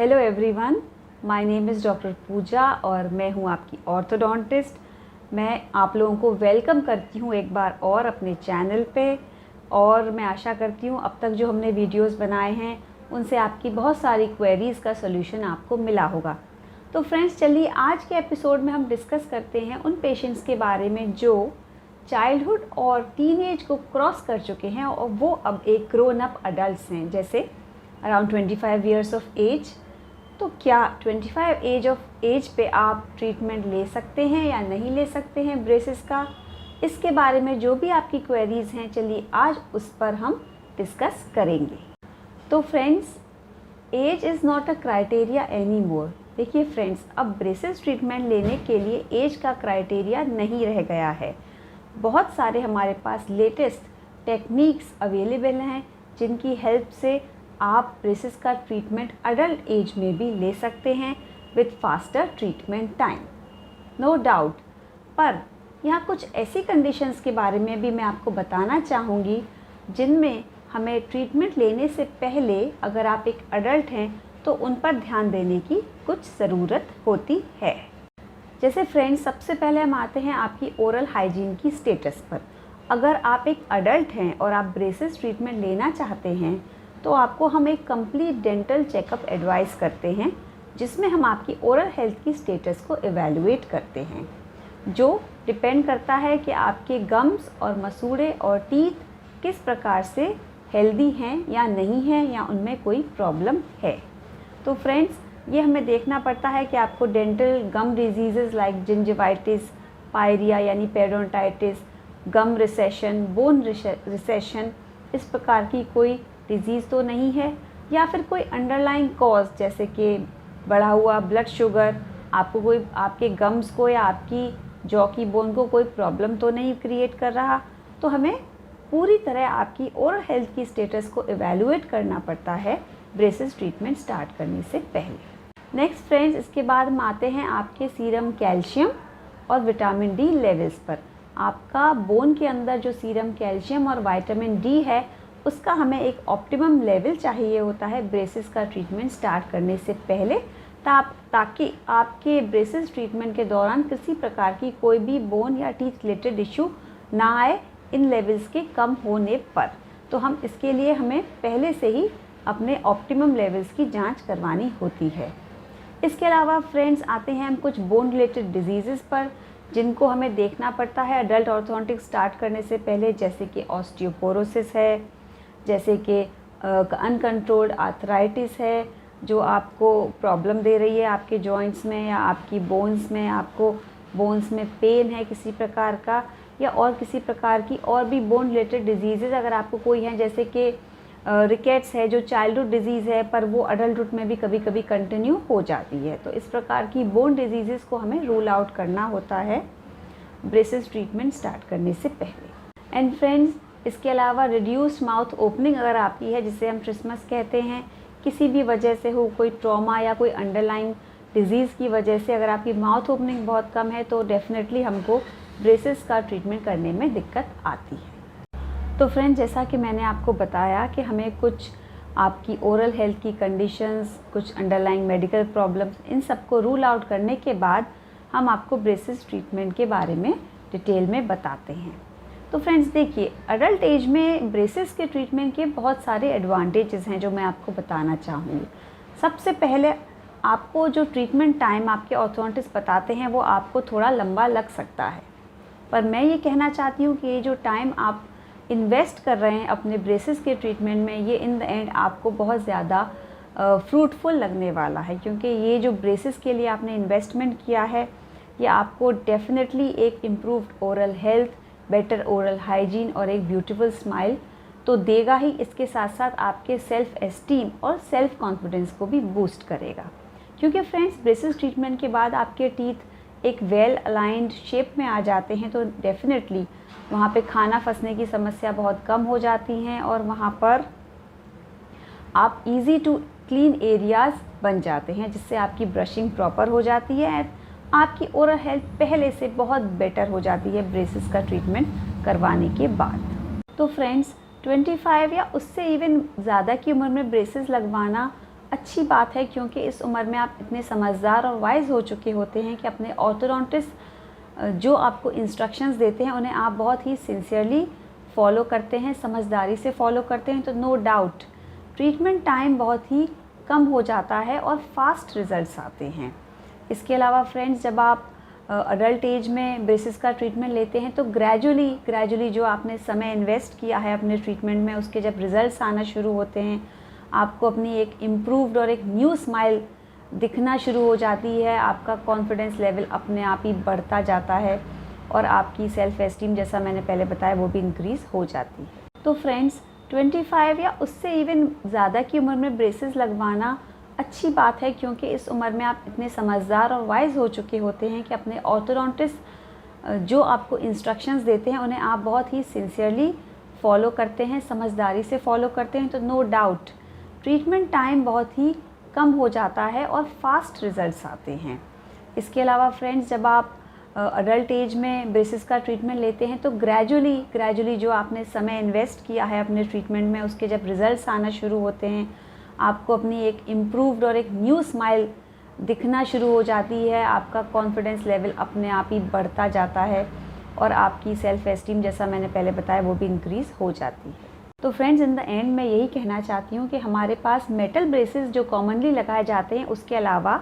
Hello everyone, my name is doctor Pooja और मैं हूं आपकी ऑर्थोडोंटिस्ट। मैं आप लोगों को वेलकम करती हूं एक बार और अपने चैनल पे। और मैं आशा करती हूं अब तक जो हमने वीडियोस बनाए हैं उनसे आपकी बहुत सारी क्वेरीज़ का सॉल्यूशन आपको मिला होगा। तो फ्रेंड्स, चलिए आज के एपिसोड में हम डिस्कस करते हैं उन पेशेंट्स के बारे में जो चाइल्डहुड और टीनेज को क्रॉस कर चुके हैं और वो अब एक ग्रोन अप अडल्ट्स हैं, जैसे अराउंड 25 ईयर्स ऑफ एज। तो क्या 25 एज पे आप ट्रीटमेंट ले सकते हैं या नहीं ले सकते हैं ब्रेसेस का, इसके बारे में जो भी आपकी क्वेरीज़ हैं, चलिए आज उस पर हम डिस्कस करेंगे। तो friends, age is not a criteria any more. देखिए फ्रेंड्स, अब ब्रेसेस ट्रीटमेंट लेने के लिए एज का क्राइटेरिया नहीं रह गया है। बहुत सारे हमारे पास लेटेस्ट टेक्निक्स अवेलेबल हैं जिनकी हेल्प से आप ब्रेसेस का ट्रीटमेंट अडल्ट एज में भी ले सकते हैं with faster treatment time, no doubt. पर यहाँ कुछ ऐसी कंडीशंस के बारे में भी मैं आपको बताना चाहूँगी जिनमें हमें ट्रीटमेंट लेने से पहले, अगर आप एक अडल्ट हैं तो उन पर ध्यान देने की कुछ ज़रूरत होती है। जैसे फ्रेंड्स, सबसे पहले हम आते हैं आपकी ओरल हाइजीन की स्टेटस पर। अगर आप एक अडल्ट हैं और आप ब्रेसेस ट्रीटमेंट लेना चाहते हैं तो आपको हम एक कंप्लीट डेंटल चेकअप एडवाइस करते हैं, जिसमें हम आपकी ओरल हेल्थ की स्टेटस को एवेलुएट करते हैं, जो डिपेंड करता है कि आपके गम्स और मसूड़े और टीथ किस प्रकार से हेल्दी हैं या नहीं हैं, या उनमें कोई प्रॉब्लम है। तो फ्रेंड्स, ये हमें देखना पड़ता है कि आपको dental gum disease like gingivitis, pyorrhea यानी periodontitis, gum recession, bone recession, इस प्रकार की कोई डिजीज़ तो नहीं है, या फिर कोई अंडरलाइंग कॉज जैसे कि बढ़ा हुआ ब्लड शुगर, आपको कोई आपके गम्स को या आपकी जॉ की बोन को कोई प्रॉब्लम तो नहीं क्रिएट कर रहा। तो हमें पूरी तरह आपकी ओरल हेल्थ की स्टेटस को एवेलुएट करना पड़ता है ब्रेसेस ट्रीटमेंट स्टार्ट करने से पहले। नेक्स्ट फ्रेंड्स, इसके बाद हम आते हैं आपके सीरम कैल्शियम और विटामिन डी लेवल्स पर। आपका बोन के अंदर जो सीरम कैल्शियम और विटामिन डी है उसका हमें एक ऑप्टिमम लेवल चाहिए होता है ब्रेसेस का ट्रीटमेंट स्टार्ट करने से पहले, ताकि आपके ब्रेसेस ट्रीटमेंट के दौरान किसी प्रकार की कोई भी बोन या टीथ रिलेटेड इशू ना आए इन लेवल्स के कम होने पर। तो हम इसके लिए हमें पहले से ही अपने ऑप्टिमम लेवल्स की जांच करवानी होती है। इसके अलावा फ्रेंड्स, आते हैं हम कुछ बोन रिलेटेड डिजीज़ पर जिनको हमें देखना पड़ता है अडल्ट ऑर्थोडोंटिक्स स्टार्ट करने से पहले, जैसे कि ऑस्टियोपोरोसिस है, जैसे कि अनकंट्रोल्ड आर्थराइटिस है जो आपको प्रॉब्लम दे रही है आपके जॉइंट्स में या आपकी बोन्स में, आपको बोन्स में पेन है किसी प्रकार का, या और किसी प्रकार की और भी बोन रिलेटेड डिजीज़ अगर आपको कोई हैं, जैसे कि रिकेट्स है जो चाइल्डहुड डिजीज़ है पर वो अडल्टहुड में भी कभी कभी कंटिन्यू हो जाती है। तो इस प्रकार की बोन डिजीज़ को हमें रूल आउट करना होता है ब्रेसेस ट्रीटमेंट स्टार्ट करने से पहले। एंड फ्रेंड्स, इसके अलावा रिड्यूस्ड माउथ ओपनिंग अगर आपकी है, जिसे हम ट्रिस्मस कहते हैं, किसी भी वजह से हो, कोई ट्रॉमा या कोई अंडरलाइन डिजीज़ की वजह से अगर आपकी माउथ ओपनिंग बहुत कम है तो डेफिनेटली हमको ब्रेसेस का ट्रीटमेंट करने में दिक्कत आती है। तो फ्रेंड्स, जैसा कि मैंने आपको बताया कि हमें कुछ आपकी ओरल हेल्थ की कंडीशंस, कुछ अंडरलाइंग मेडिकल प्रॉब्लम्स, इन सबको रूल आउट करने के बाद हम आपको ब्रेसेस ट्रीटमेंट के बारे में डिटेल में बताते हैं। तो फ्रेंड्स देखिए, अडल्ट एज में ब्रेसेस के ट्रीटमेंट के बहुत सारे एडवांटेजेस हैं जो मैं आपको बताना चाहूँगी। सबसे पहले, आपको जो ट्रीटमेंट टाइम आपके ऑर्थोडोंटिस्ट बताते हैं वो आपको थोड़ा लंबा लग सकता है, पर मैं ये कहना चाहती हूँ कि ये जो टाइम आप इन्वेस्ट कर रहे हैं अपने ब्रेसेस के ट्रीटमेंट में, ये इन द एंड आपको बहुत ज़्यादा फ्रूटफुल लगने वाला है, क्योंकि ये जो ब्रेसेस के लिए आपने इन्वेस्टमेंट किया है ये आपको डेफिनेटली एक improved oral health, better oral hygiene और एक ब्यूटीफुल स्माइल तो देगा ही। इसके साथ साथ आपके सेल्फ एस्टीम और सेल्फ कॉन्फिडेंस को भी बूस्ट करेगा, क्योंकि फ्रेंड्स ब्रेसेस ट्रीटमेंट के बाद आपके टीथ एक वेल अलाइंड शेप में आ जाते हैं, तो डेफिनेटली वहाँ पे खाना फंसने की समस्या बहुत कम हो जाती हैं और वहाँ पर आप इजी टू क्लीन एरियाज़ बन जाते हैं, जिससे आपकी ब्रशिंग प्रॉपर हो जाती है, आपकी ओरल हेल्थ पहले से बहुत बेटर हो जाती है ब्रेसेस का ट्रीटमेंट करवाने के बाद। तो फ्रेंड्स, 25 या उससे इवन ज़्यादा की उम्र में ब्रेसेस लगवाना अच्छी बात है, क्योंकि इस उम्र में आप इतने समझदार और वाइज हो चुके होते हैं कि अपने ऑर्थोडोंटिस्ट जो आपको इंस्ट्रक्शंस देते हैं उन्हें आप बहुत ही सिंसियरली फॉलो करते हैं, समझदारी से फॉलो करते हैं। तो नो डाउट ट्रीटमेंट टाइम बहुत ही कम हो जाता है और फास्ट रिजल्ट्स आते हैं। इसके अलावा फ्रेंड्स, जब आप अडल्ट एज में ब्रेसेस का ट्रीटमेंट लेते हैं तो ग्रेजुअली जो आपने समय इन्वेस्ट किया है अपने ट्रीटमेंट में, उसके जब रिज़ल्ट्स आना शुरू होते हैं, आपको अपनी एक इम्प्रूव्ड और एक न्यू स्माइल दिखना शुरू हो जाती है। आपका कॉन्फिडेंस लेवल अपने आप ही बढ़ता जाता है और आपकी सेल्फ़ एस्टीम, जैसा मैंने पहले बताया, वो भी इंक्रीज़ हो जाती है। तो फ्रेंड्स, 25 या उससे इवन ज़्यादा की उम्र में ब्रेसेस लगवाना अच्छी बात है, क्योंकि इस उम्र में आप इतने समझदार और वाइज हो चुके होते हैं कि अपने ऑर्थोडोंटिस्ट जो आपको इंस्ट्रक्शंस देते हैं उन्हें आप बहुत ही सिंसियरली फॉलो करते हैं, समझदारी से फॉलो करते हैं। तो नो डाउट ट्रीटमेंट टाइम बहुत ही कम हो जाता है और फास्ट रिजल्ट्स आते हैं। इसके अलावा फ्रेंड्स, जब आप अडल्ट एज में ब्रेसेस का ट्रीटमेंट लेते हैं तो ग्रेजुअली जो आपने समय इन्वेस्ट किया है अपने ट्रीटमेंट में, उसके जब रिज़ल्ट्स आना शुरू होते हैं, आपको अपनी एक इम्प्रूव्ड और एक न्यू स्माइल दिखना शुरू हो जाती है। आपका कॉन्फिडेंस लेवल अपने आप ही बढ़ता जाता है और आपकी सेल्फ़ एस्टीम, जैसा मैंने पहले बताया, वो भी इंक्रीज़ हो जाती है। तो फ्रेंड्स, इन द एंड मैं यही कहना चाहती हूँ कि हमारे पास मेटल ब्रेसेस जो कॉमनली लगाए जाते हैं, उसके अलावा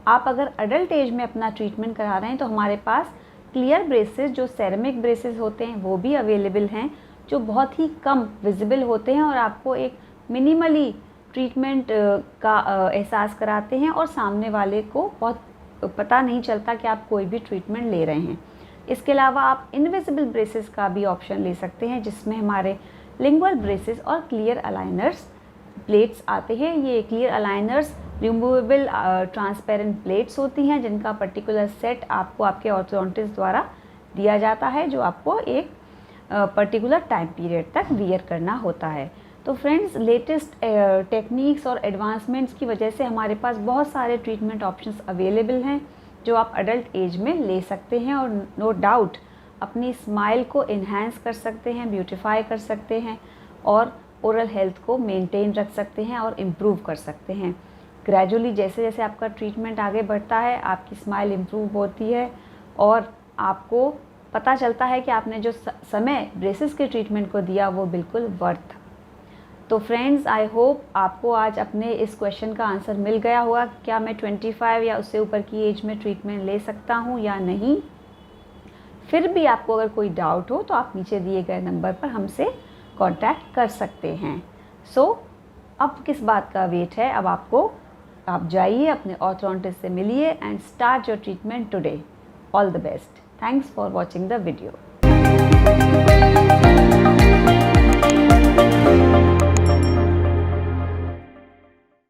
आप अगर अडल्ट एज में अपना ट्रीटमेंट करा रहे हैं तो हमारे पास क्लियर ब्रेसेस जो सेरेमिक ब्रेसेस होते हैं वो भी अवेलेबल हैं, जो बहुत ही कम विजिबल होते हैं और आपको एक मिनिमली ट्रीटमेंट का एहसास कराते हैं और सामने वाले को बहुत पता नहीं चलता कि आप कोई भी ट्रीटमेंट ले रहे हैं। इसके अलावा आप इनविजिबल ब्रेसेस का भी ऑप्शन ले सकते हैं, जिसमें हमारे लिंगुअल ब्रेसेस और क्लियर अलाइनर्स प्लेट्स आते हैं। ये clear aligners removable transparent plates होती हैं, जिनका पर्टिकुलर सेट आपको आपके ऑर्थोडोंटिस्ट द्वारा दिया जाता है, जो आपको एक पर्टिकुलर टाइम पीरियड तक वियर करना होता है। तो फ्रेंड्स, लेटेस्ट टेक्निक्स और एडवांसमेंट्स की वजह से हमारे पास बहुत सारे ट्रीटमेंट ऑप्शंस अवेलेबल हैं जो आप अडल्ट एज में ले सकते हैं और नो डाउट अपनी स्माइल को इन्हांस कर सकते हैं, ब्यूटीफाई कर सकते हैं और ओरल हेल्थ को मेंटेन रख सकते हैं और इम्प्रूव कर सकते हैं। ग्रेजुअली जैसे जैसे आपका ट्रीटमेंट आगे बढ़ता है, आपकी स्माइल इम्प्रूव होती है और आपको पता चलता है कि आपने जो समय ब्रेसेस के ट्रीटमेंट को दिया वो बिल्कुल वर्थ था। तो फ्रेंड्स, आई होप आपको आज अपने इस क्वेश्चन का आंसर मिल गया होगा, क्या मैं 25 या उससे ऊपर की एज में ट्रीटमेंट ले सकता हूँ या नहीं। फिर भी आपको अगर कोई डाउट हो तो आप नीचे दिए गए नंबर पर हमसे कांटेक्ट कर सकते हैं। सो अब किस बात का वेट है, अब आप जाइए अपने ऑर्थोडोंटिस्ट से मिलिए and start your treatment today. All the best. Thanks for watching the video.